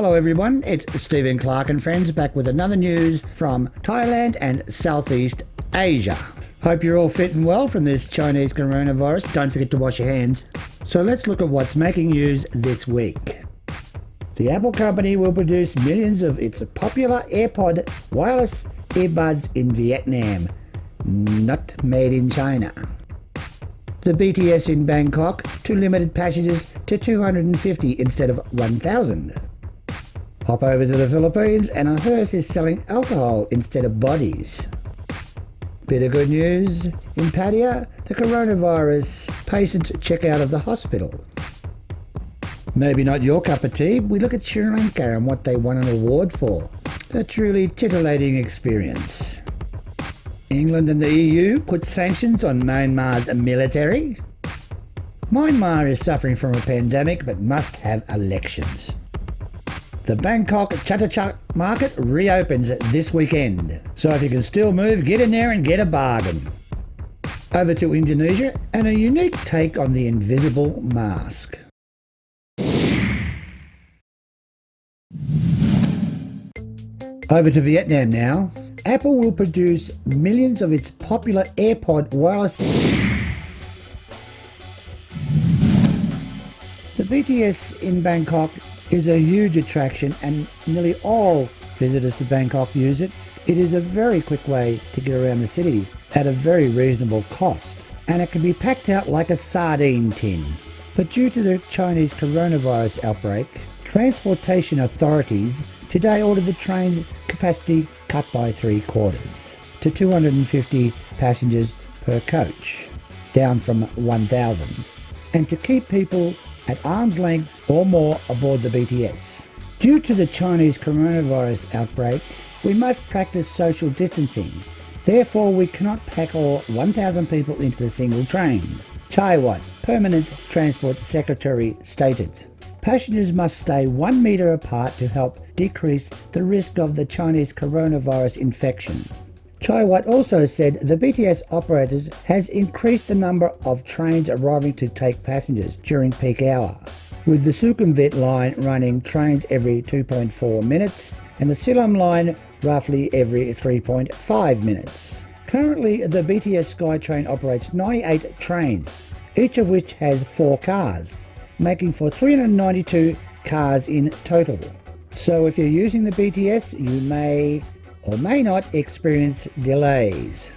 Hello everyone, it's Stephen Clark and friends back with another news from Thailand and Southeast Asia. Hope you're all fit and well from this Chinese coronavirus. Don't forget to wash your hands. So let's look at what's making news this week. The Apple company will produce millions of its popular AirPod wireless earbuds in Vietnam, not made in China. The BTS in Bangkok to limited passengers to 250 instead of 1,000. Hop over to the Philippines and a hearse is selling alcohol instead of bodies. Bit of good news, in Pattaya, the coronavirus patients check out of the hospital. Maybe not your cup of tea, we look at Sri Lanka and what they won an award for. A truly titillating experience. England and the EU put sanctions on Myanmar's military. Myanmar is suffering from a pandemic but must have elections. The Bangkok Chatuchak market reopens this weekend, so if you can still move, get in there and get a bargain. Over to Indonesia and a unique take on the invisible mask. Over to Vietnam now. Apple will produce millions of its popular AirPod wireless. The BTS in Bangkok is a huge attraction and nearly all visitors to Bangkok use it. It is a very quick way to get around the city at a very reasonable cost, and it can be packed out like a sardine tin. But due to the Chinese coronavirus outbreak, transportation authorities today ordered the train's capacity cut by 3/4 to 250 passengers per coach, down from 1,000, and to keep people at arm's length or more aboard the BTS. Due to the Chinese coronavirus outbreak, we must practice social distancing. Therefore, we cannot pack all 1,000 people into the single train, Chai Wat, Permanent Transport Secretary, stated. Passengers must stay 1 metre apart to help decrease the risk of the Chinese coronavirus infection. Chai Wat also said the BTS operators has increased the number of trains arriving to take passengers during peak hour, with the Sukhumvit line running trains every 2.4 minutes and the Siloam line roughly every 3.5 minutes. Currently, the BTS Skytrain operates 98 trains, each of which has 4 cars, making for 392 cars in total. So if you're using the BTS, you may or may not experience delays.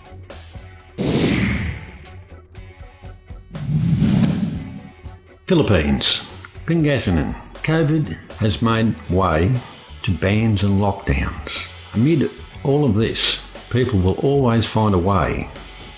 Philippines, Pangasinan. COVID has made way to bans and lockdowns. Amid all of this, people will always find a way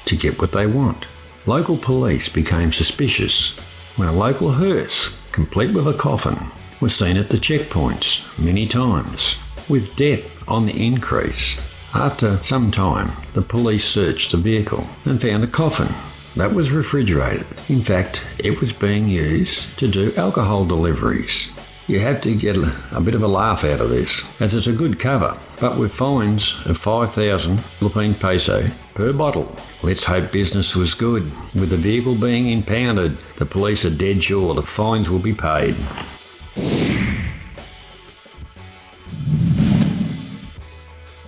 to get what they want. Local police became suspicious when a local hearse, complete with a coffin, was seen at the checkpoints many times, with death on the increase. After some time, the police searched the vehicle and found a coffin that was refrigerated. In fact, it was being used to do alcohol deliveries. You have to get a bit of a laugh out of this, as it's a good cover, but with fines of 5,000 Philippine peso per bottle. Let's hope business was good. With the vehicle being impounded, the police are dead sure the fines will be paid.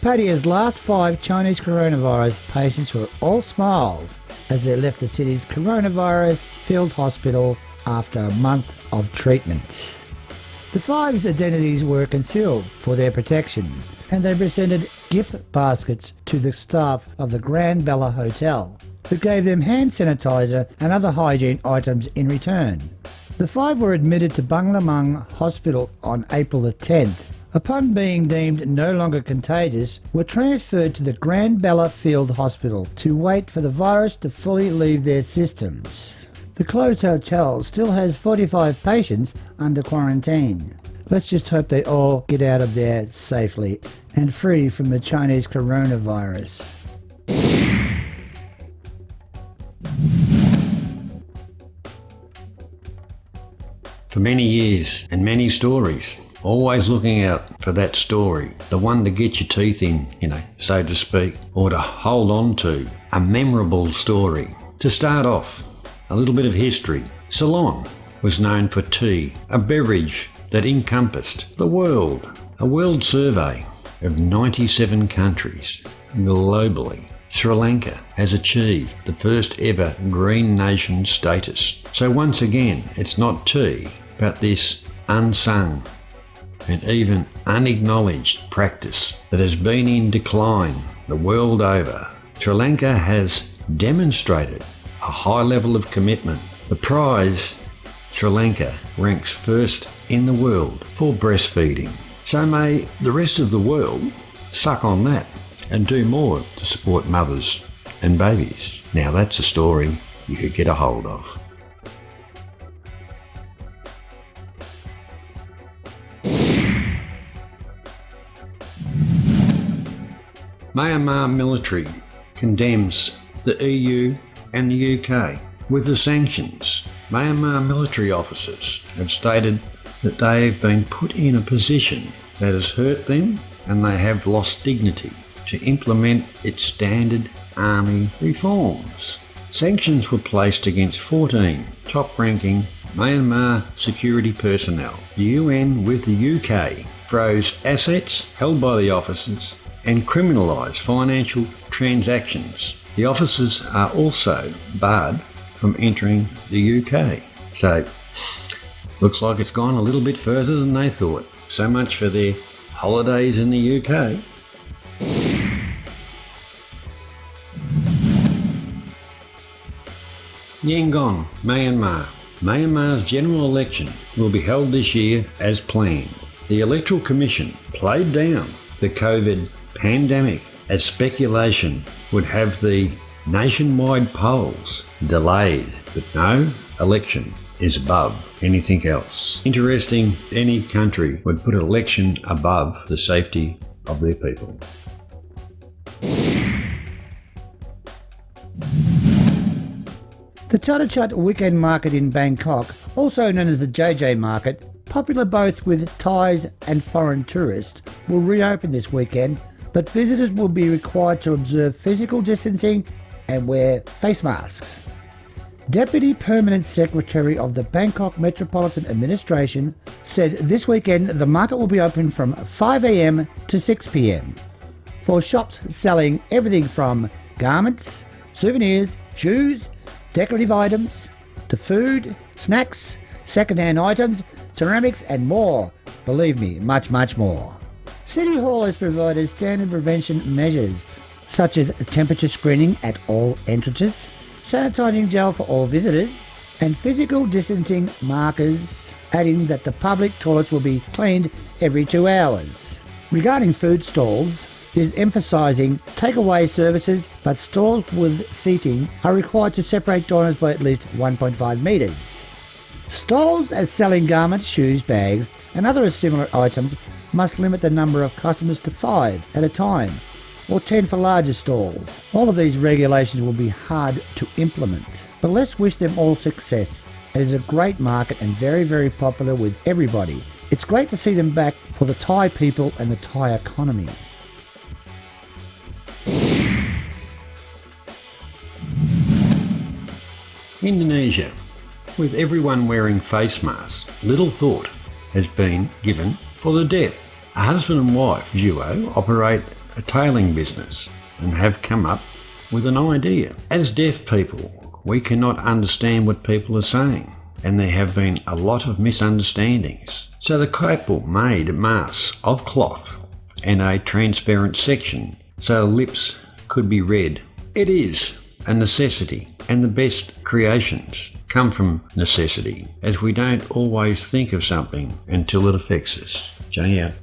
Pattaya's last 5 Chinese coronavirus patients were all smiles as they left the city's coronavirus-filled hospital after a month of treatment. The 5's identities were concealed for their protection, and they presented gift baskets to the staff of the Grand Bella Hotel, who gave them hand sanitizer and other hygiene items in return. The 5 were admitted to Banglamang Hospital on April the 10th. Upon being deemed no longer contagious, were transferred to the Grand Bella Field Hospital to wait for the virus to fully leave their systems. The closed hotel still has 45 patients under quarantine. Let's just hope they all get out of there safely and free from the Chinese coronavirus. For many years and many stories, always looking out for that story, the one to get your teeth in, so to speak, or to hold on to, a memorable story. To start off, a little bit of history. Ceylon, was known for tea, a beverage that encompassed the world. A world survey of 97 countries globally. Sri Lanka has achieved the first ever green nation status. So once again, it's not tea, but this unsung and even unacknowledged practice that has been in decline the world over. Sri Lanka has demonstrated a high level of commitment. The prize, Sri Lanka ranks first in the world for breastfeeding. So may the rest of the world suck on that and do more to support mothers and babies. Now that's a story you could get a hold of. Myanmar military condemns the EU and the UK with the sanctions. Myanmar military officers have stated that they have been put in a position that has hurt them and they have lost dignity to implement its standard army reforms. Sanctions were placed against 14 top-ranking Myanmar security personnel. The UN with the UK froze assets held by the officers and criminalised financial transactions. The officers are also barred from entering the UK. So, looks like it's gone a little bit further than they thought. So much for their holidays in the UK. Yangon, Myanmar. Myanmar's general election will be held this year as planned. The Electoral Commission played down the COVID pandemic as speculation would have the nationwide polls delayed, but no election is above anything else. Interesting, any country would put an election above the safety of their people. The Chatuchak weekend market in Bangkok, also known as the JJ market, popular both with Thais and foreign tourists, will reopen this weekend, but visitors will be required to observe physical distancing and wear face masks. Deputy Permanent Secretary of the Bangkok Metropolitan Administration said this weekend the market will be open from 5 a.m. to 6 p.m. for shops selling everything from garments, souvenirs, shoes, decorative items, to food, snacks, second-hand items, ceramics and more. Believe me, much, much more. City Hall has provided standard prevention measures such as temperature screening at all entrances, sanitising gel for all visitors, and physical distancing markers, adding that the public toilets will be cleaned every 2 hours. Regarding food stalls, is emphasising takeaway services, but stalls with seating are required to separate diners by at least 1.5 metres. Stalls as selling garments, shoes, bags and other similar items must limit the number of customers to 5 at a time, or 10 for larger stalls. All of these regulations will be hard to implement, but let's wish them all success. It is a great market and very, very popular with everybody. It's great to see them back for the Thai people and the Thai economy. Indonesia. With everyone wearing face masks, little thought has been given for the deaf. A husband and wife duo operate a tailing business and have come up with an idea. As deaf people, we cannot understand what people are saying, and there have been a lot of misunderstandings. So the couple made masks of cloth and a transparent section so lips could be read. It is a necessity, and the best creations come from necessity, as we don't always think of something until it affects us. Jay out.